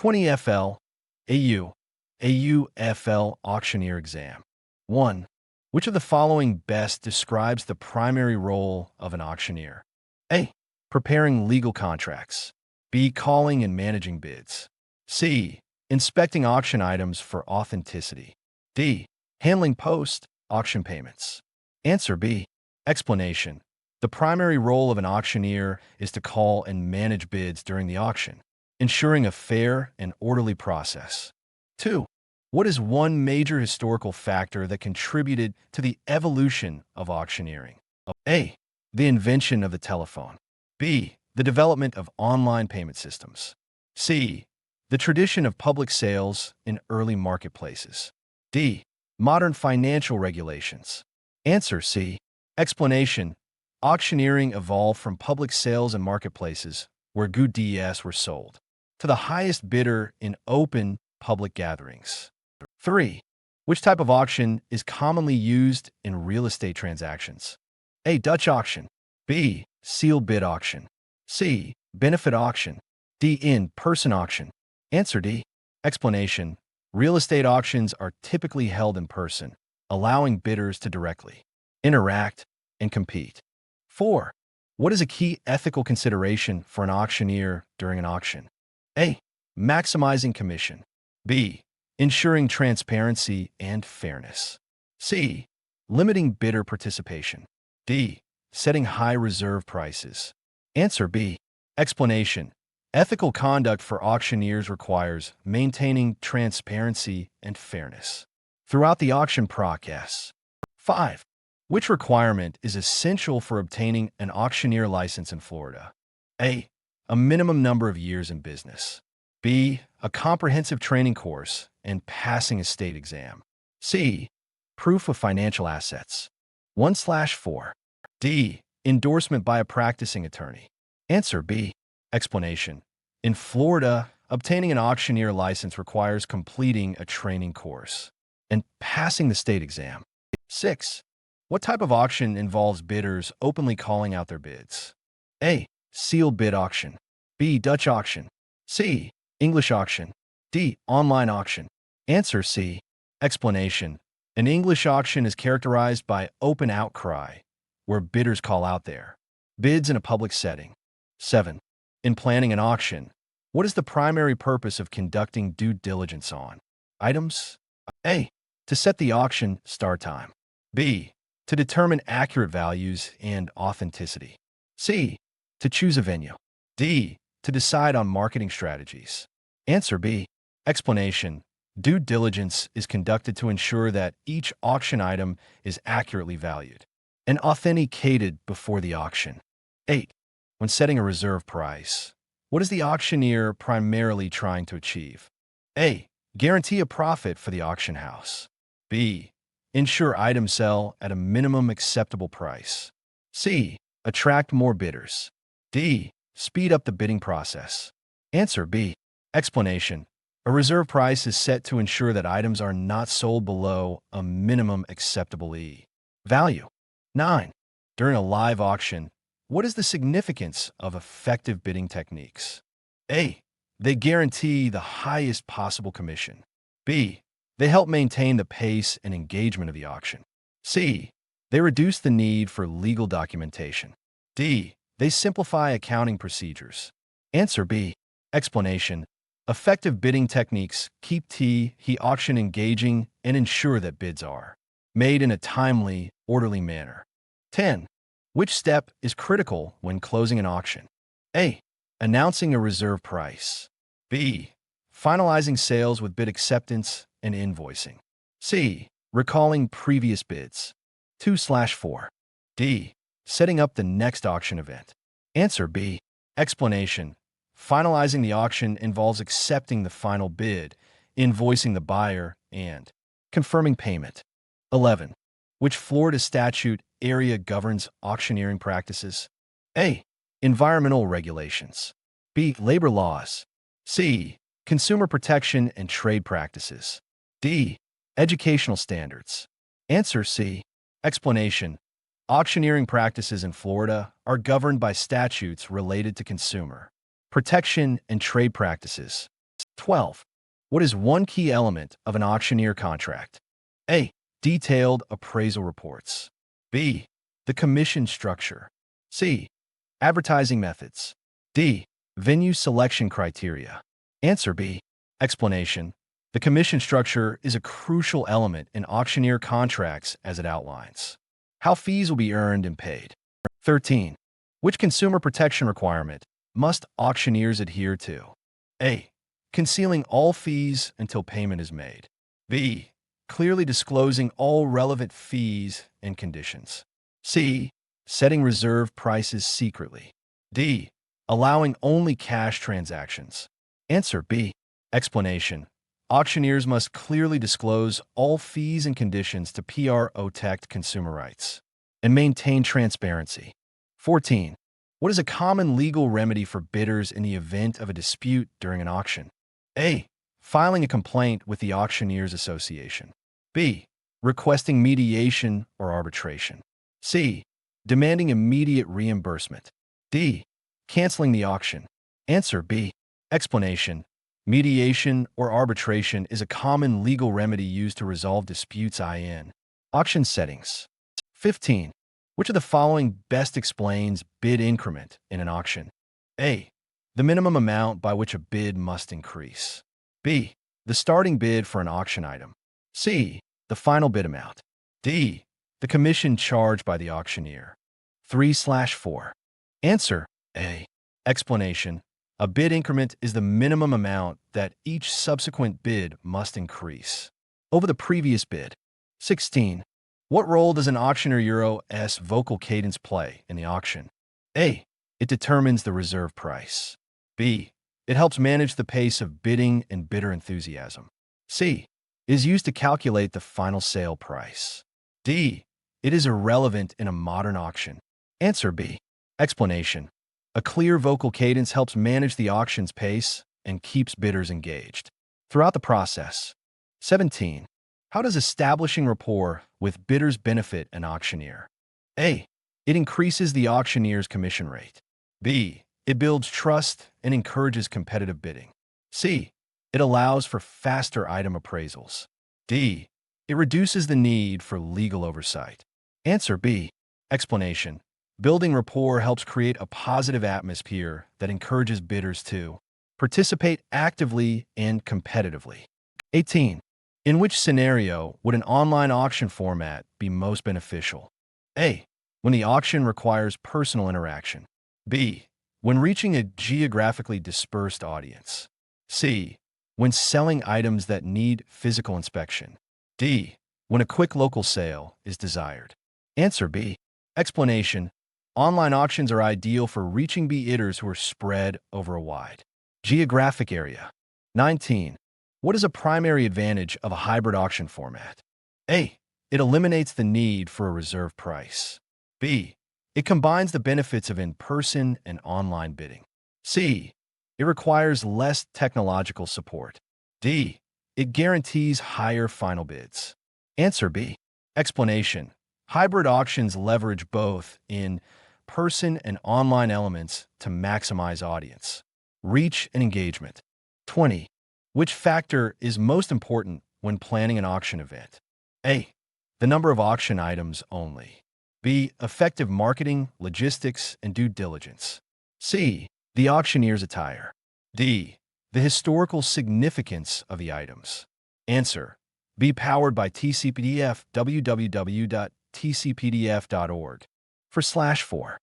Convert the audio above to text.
20FLAUAUFL Auctioneer Exam. 1. Which of the following best describes the primary role of an auctioneer? A. Preparing legal contracts. B. Calling and managing bids. C. Inspecting auction items for authenticity. D. Handling post-auction payments. Answer B. Explanation. The primary role of an auctioneer is to call and manage bids during the auction, ensuring a fair and orderly process. 2. What is one major historical factor that contributed to the evolution of auctioneering? A. The invention of the telephone. B. The development of online payment systems. C. The tradition of public sales in early marketplaces. D. Modern financial regulations. Answer C. Explanation. Auctioneering evolved from public sales and marketplaces, where goods were sold, to the highest bidder in open public gatherings. 3. Which type of auction is commonly used in real estate transactions? A. Dutch auction. B. Sealed bid auction. C. Benefit auction. D. In-person auction. Answer D. Explanation. Real estate auctions are typically held in person, allowing bidders to directly interact and compete. 4. What is a key ethical consideration for an auctioneer during an auction? A. Maximizing commission. B. Ensuring transparency and fairness. C. Limiting bidder participation. D. Setting high reserve prices. Answer B. Explanation. Ethical conduct for auctioneers requires maintaining transparency and fairness throughout the auction process. 5. Which requirement is essential for obtaining an auctioneer license in Florida? A. A minimum number of years in business. B. A comprehensive training course and passing a state exam. C. Proof of financial assets. 1/4. D. Endorsement by a practicing attorney. Answer B. Explanation. In Florida, obtaining an auctioneer license requires completing a training course and passing the state exam. 6. What type of auction involves bidders openly calling out their bids? A. Sealed bid auction. B. Dutch auction. C. English auction. D. Online auction. Answer C. Explanation. An English auction is characterized by open outcry, where bidders call out their bids in a public setting. 7. In planning an auction, what is the primary purpose of conducting due diligence on items? A. To set the auction start time. B. To determine accurate values and authenticity. C. To choose a venue. D. To decide on marketing strategies. Answer B. Explanation. Due diligence is conducted to ensure that each auction item is accurately valued and authenticated before the auction. 8. When setting a reserve price, what is the auctioneer primarily trying to achieve? A. Guarantee a profit for the auction house. B. Ensure items sell at a minimum acceptable price. C. Attract more bidders. D. Speed up the bidding process. Answer B. Explanation. A reserve price is set to ensure that items are not sold below a minimum acceptable value. 9. During a live auction, what is the significance of effective bidding techniques? A. They guarantee the highest possible commission. B. They help maintain the pace and engagement of the auction. C. They reduce the need for legal documentation. D. They simplify accounting procedures. Answer B. Explanation. Effective bidding techniques keep the auction engaging and ensure that bids are made in a timely, orderly manner. 10. Which step is critical when closing an auction? A. Announcing a reserve price. B. Finalizing sales with bid acceptance and invoicing. C. Recalling previous bids. 2/4. D. Setting up the next auction event. Answer B. Explanation. Finalizing the auction involves accepting the final bid, invoicing the buyer, and confirming payment. 11. Which Florida statute area governs auctioneering practices? A. Environmental regulations. B. Labor laws. C. Consumer protection and trade practices. D. Educational standards. Answer C. Explanation. Auctioneering practices in Florida are governed by statutes related to consumer protection and trade practices. 12. What is one key element of an auctioneer contract? A. Detailed appraisal reports. B. The commission structure. C. Advertising methods. D. Venue selection criteria. Answer B. Explanation. The commission structure is a crucial element in auctioneer contracts as it outlines how fees will be earned and paid. 13. Which consumer protection requirement must auctioneers adhere to? A. Concealing all fees until payment is made. B. Clearly disclosing all relevant fees and conditions. C. Setting reserve prices secretly. D. Allowing only cash transactions. Answer B. Explanation. Auctioneers must clearly disclose all fees and conditions to protect consumer rights and maintain transparency. 14. What is a common legal remedy for bidders in the event of a dispute during an auction? A. Filing a complaint with the Auctioneers Association. B. Requesting mediation or arbitration. C. Demanding immediate reimbursement. D. Canceling the auction. Answer B. Explanation. Mediation or arbitration is a common legal remedy used to resolve disputes in auction settings. 15. Which of the following best explains bid increment in an auction? A. The minimum amount by which a bid must increase. B. The starting bid for an auction item. C. The final bid amount. D. The commission charged by the auctioneer. 3/4. Answer A. Explanation. A bid increment is the minimum amount that each subsequent bid must increase over the previous bid. 16. What role does an auctioneer Euro's vocal cadence play in the auction? A. It determines the reserve price. B. It helps manage the pace of bidding and bidder enthusiasm. C. It is used to calculate the final sale price. D. It is irrelevant in a modern auction. Answer B. Explanation. A clear vocal cadence helps manage the auction's pace and keeps bidders engaged throughout the process. 17. How does establishing rapport with bidders benefit an auctioneer? A. It increases the auctioneer's commission rate. B. It builds trust and encourages competitive bidding. C. It allows for faster item appraisals. D. It reduces the need for legal oversight. Answer B. Explanation. Building rapport helps create a positive atmosphere that encourages bidders to participate actively and competitively. 18. In which scenario would an online auction format be most beneficial? A. When the auction requires personal interaction. B. When reaching a geographically dispersed audience. C. When selling items that need physical inspection. D. When a quick local sale is desired. Answer B. Explanation. Online auctions are ideal for reaching bidders who are spread over a wide geographic area. 19. What is a primary advantage of a hybrid auction format? A. It eliminates the need for a reserve price. B. It combines the benefits of in-person and online bidding. C. It requires less technological support. D. It guarantees higher final bids. Answer B. Explanation. Hybrid auctions leverage both in-person and online elements to maximize audience reach and engagement. 20. Which factor is most important when planning an auction event? A. The number of auction items only. B. Effective marketing, logistics, and due diligence. C. The auctioneer's attire. D. The historical significance of the items. Answer. B. Powered by TCPDF, www.tcpdf.org/4.